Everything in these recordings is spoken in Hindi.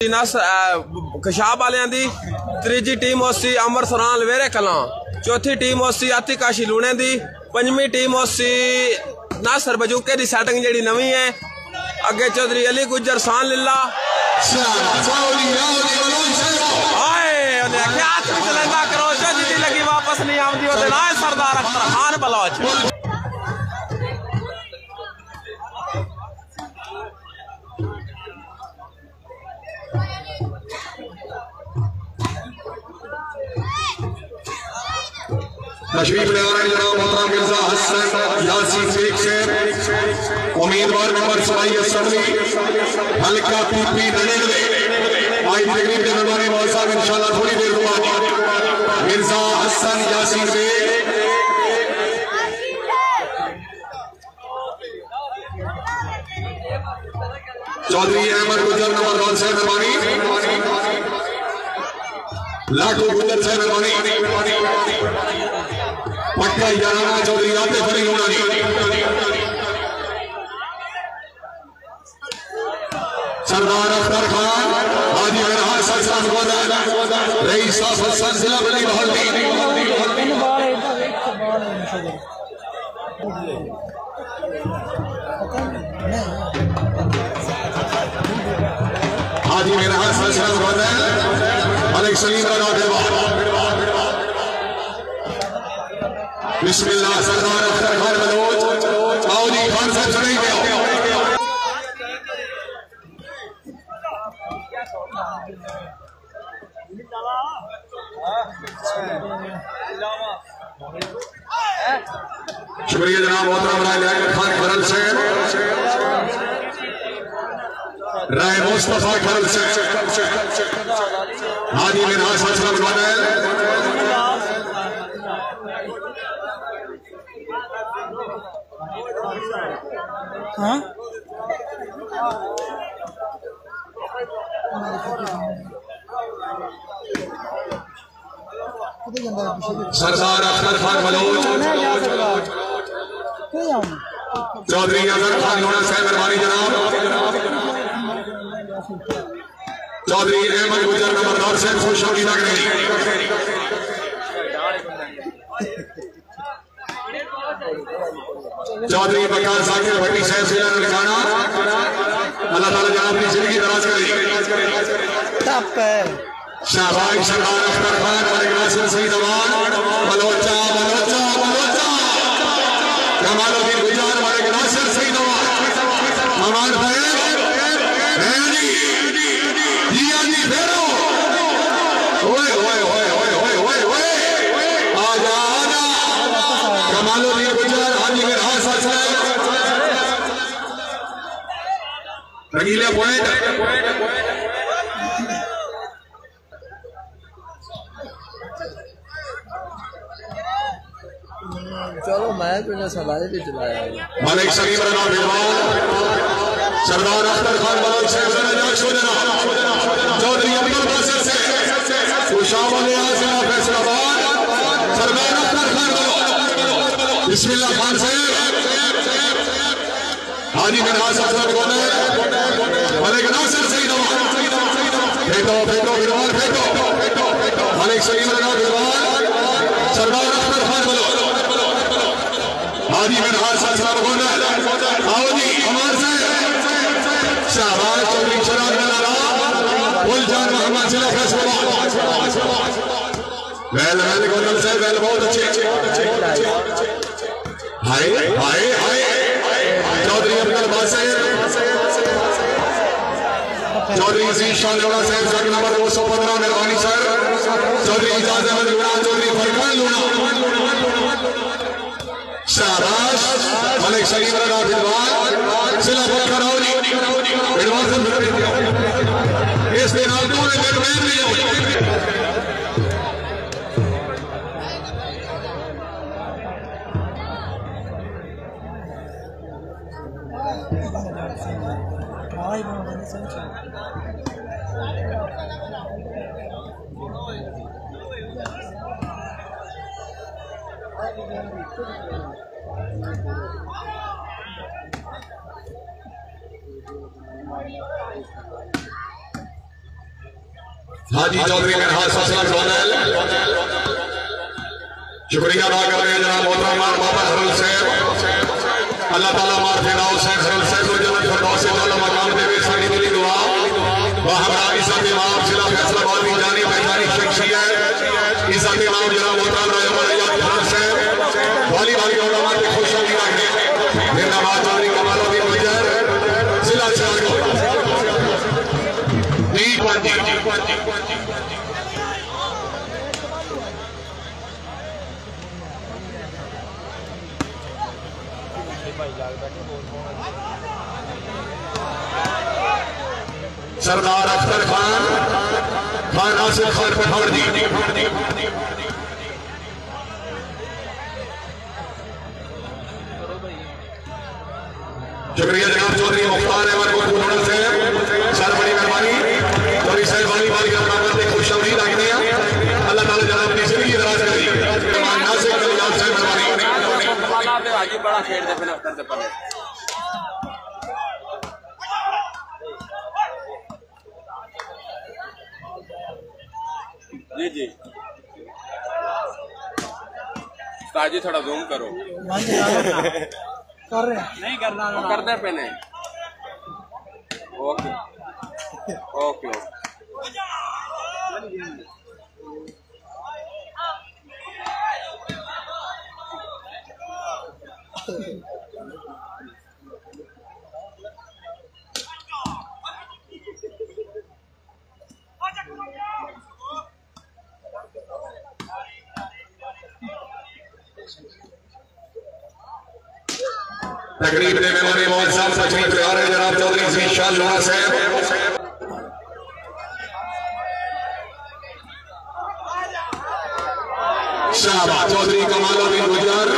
कशाब वालियां दी तीजी टीम होसी अमर सुरान लवेरे कलां, चौथी टीम होसी आतिकाशी लूणे दी, पंजवीं टीम होसी नासर बजूके दी सेटिंग जेड़ी नवी है। अगे चौधरी अली गुजर सान लिल्ला लगी वापस नहीं आती सरदार अख्तर खान बलोच तशरीफ ले आ रहे जनाब मोहतरम मिर्जा हसन यासीन शेख से उम्मीदवार नंबर 27 असेंबली हल्का पीपी नड़ेगले आई तकरीब के मेहमानी मौल साहब इंशाल्लाह थोड़ी देर बाद मिर्जा हसन यासीन शेख चौधरी अहमद गुजर नंबर 2 से मेहरबानी लाखों गुजर से मेहरबानी पक्का याराना चौधरी आते फरी लूणानी सरदार अख्तर खान हाजी मेरा सरसान रईस हसन जिला बली बहाली हाजी मेरा सरसान मलिक सलीम का बिस्मिल्लाह सरदार अख्तर खान बलोच चौधरी खान साहब सुनाई गया शुक्रिया जनाब मोहतरम राय खान खरल से राय मुस्तफा खरल से हाजी मेरा सरसान सरदार अख्तर खान बलोच चौधरी अजहर खान लोना साहब मेहरबानी जनाब चौधरी अहमद गुजर नंबर 2 से खुश होगी लग रही चौधरी बकार साकिर भट्टी साहब से लिखाना अल्लाह ताला जनाब की जिंदगी दराज करे शाहबाग सरदार अख्तर खान मलिक नासिर सईद अमान बलोचा बलोचा बलोचा कमालुद्दीन गुजर मलिक नासिर सईद अमान भाई जिया जी फेरो ओए ओए ओए ओए ओए ओए ओए आजा आजा कमालुद्दीन गुजर हाजी मेरा रंगीले पॉइंट चलो मैं तो सलाह भी चलाया मलिक सलीम रना बिलवाल सरदार अख्तर खान बलोच से चौधरी अब्दुल बासिर से खुशामद आसिया फैसलाबाद सरदार अख्तर खान बलोच बिस्मिल्लाह खान से हाजी मिनहाज साहब बोले मलिक नासिर सईद फेंको फेंको बिलवाल फेंको मलिक सलीम रना बिलवाल सरदार अख्तर खान बलोच हाजी मिनहाज साहब बोले आओ जी हमारे से शाहबाज चौधरी शराब नलारा गुलजान मोहम्मद जिला फैसलाबाद वेल वेल गोलम से वेल बहुत अच्छे हाय हाय हाय चौधरी अब्दुल बासिर चौधरी जीशान लोना साहब सर नंबर 215 मेहरबानी सर चौधरी इजाज अहमद इमरान चौधरी फरमान लूना शाबाश मलिक सलीम रना बिलवाल जिला बखरौली बिलवाल से इस दिन आलू ने बैटमैन भी हाजी चौधरी मिनहाज ससलाम जोनल शुक्रिया अदा कर रहे हैं जनाब मोहतरम बाबा हरुल साहब। अल्लाह ताला मारफे नाव से हरुल साहब को जन्नत फिरदौस से आला मकाम देवे साडी दिली दुआ वहां इज्जत इमाम जिला फैसलाबाद की जानी पहचानी शख्सियत इज्जत इमाम जनाब मोहतरम राजा हरुल साहब वाली वाली उलमा के खुशहाली रखने फिर नवाज चौधरी कमालुद्दीन गुजर जिला सियालकोट सरदार अख्तर खान खान आसिफ खान पठान जी शुक्रिया जनाब चौधरी मुख्तार अहमद को से सर बड़ी मेहरबानी चौधरी साहब वाली वाली का बराबर से खुश अमदीद रखते हैं। अल्लाह ताला जनाब अपनी जिंदगी दराज करे नासिर अली साहब मेहरबानी आगे बड़ा खेल दे फिर अख्तर से पहले जी जी ताजी थोड़ा जूम करो कर रहे नहीं करना करते पहले ओके ओके तकरीब में मेहमान मौज साहब तशरीफ ले आ रहे हैं जनाब चौधरी ज़ीशान लोहा साहब। शाबाश चौधरी कमालुद्दीन गुजर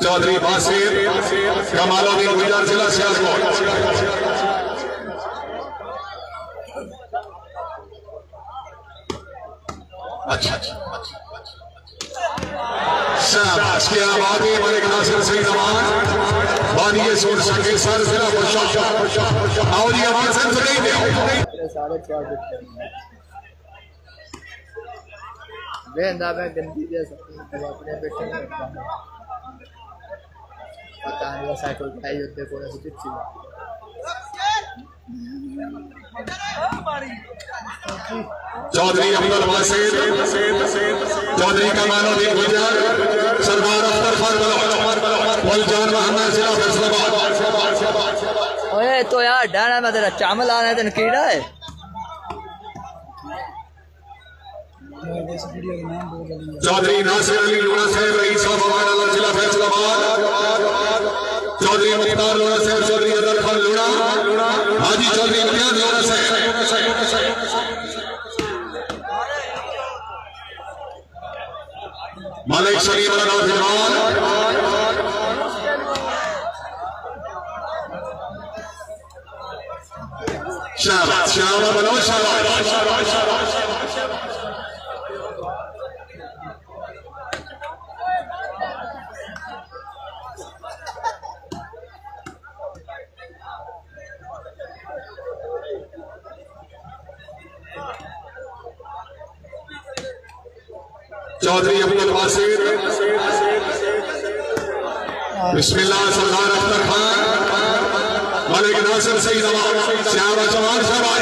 चौधरी बासिर कमालुद्दीन गुजर जिला सियालकोट। अच्छा शाबाश क्या बात है मलिक नासिर सही जमान बानिए सोच सके सर जिला और ये आवाज से नहीं दे बेंदा में गंदी दे सकते अपने बेटे में पता नहीं साइकिल पे होते को ऐसे चिट्ठी चौधरी अब्दुल बासिर चौधरी कमालुद्दीन गुजर सरदार अख्तर खान वलजान मोहम्मद जिला फैसलाबाद। ओए तो यार डाना में तेरा चावल आ रहा है तेन कीड़ा है चौधरी नासिर अली लोहा साहब रईस हमारा जिला फैसलाबाद। चौधरी मुख्तार लोहा साहब चौधरी अदर खान लोहा हाजी चौधरी इम्तियाज लोहा साहब मलिक शरीफ नौजवान शाबाश शाबाश बनो शाबाश। चौधरी अब्दुल बासिर बिस्मिल्लाह सरदार अख्तर खान मलिक नासिर सही जमान श्यामा चौहान शाबाश।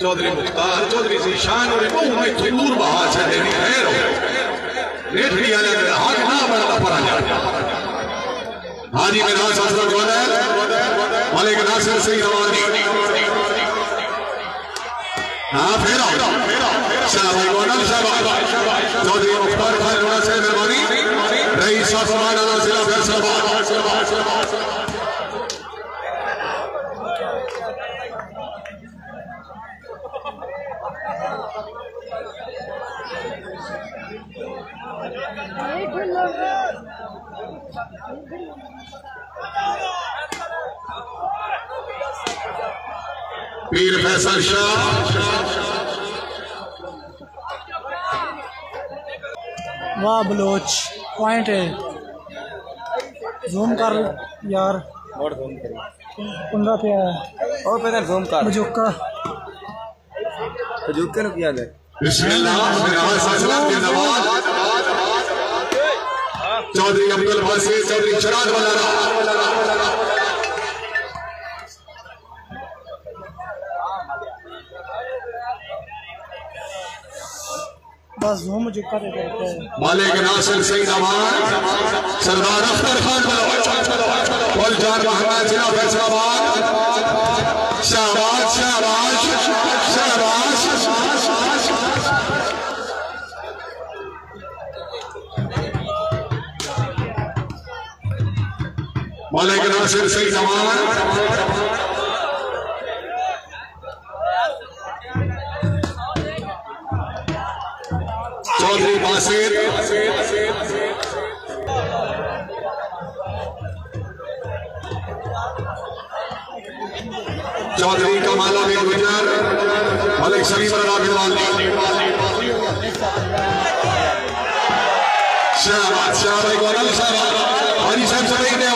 चौधरी मुख्तार चौधरी ज़ीशान और मुंह में थूर बहा छे खैर रेट भी आ जाए हां ना बड़ा पर आ जाए हाजी मिराज हजरत वाले मालिक नासिर सिंह रवानी हां फिर आओ शाबाश गोनल शाबाश चौधरी मुख्तार खान लोड़ा से मेहरबानी रईस आसमान आला जिला फैसलाबाद पीर फैसल शाह वाह बलोच पॉइंट है जूम कर यार और जूम कर 15 पे आया और पहले जूम कर बजुका बजुके ने किया गया बिस्मिल्लाह के नवाज चौधरी अब्दुल बासिर चौधरी चिराग वाला बस जूम बजुका दे देते हैं मालिक नासिर सिंह नवाज सरदार अख्तर खान बलोच जान मोहम्मद जिला फैसलाबाद शाबाश शाबाश शाबाश मालिक नासिर सिंह नवाज चौधरी बासिर चौधरी कमाला में गुजर मलिक शरीफ शाबाश शाबाश गोनल शाबाश हाजी साहब सही ने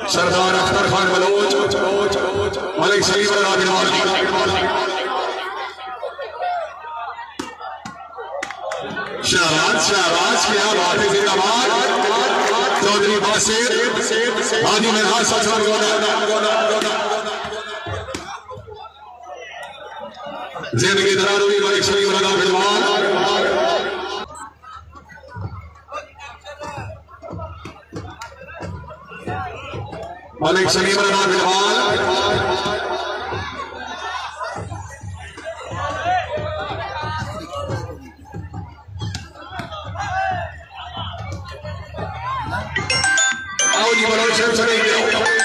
सरदार अख्तर खान बलोच मलिक शरीफ शाबाश शाबाश क्या बात है जिंदाबाद चौधरी बासिर हाजी मिराज जिंदगी दरारों मलिक शरीफ मलिक शरीफ आओ जी बलोच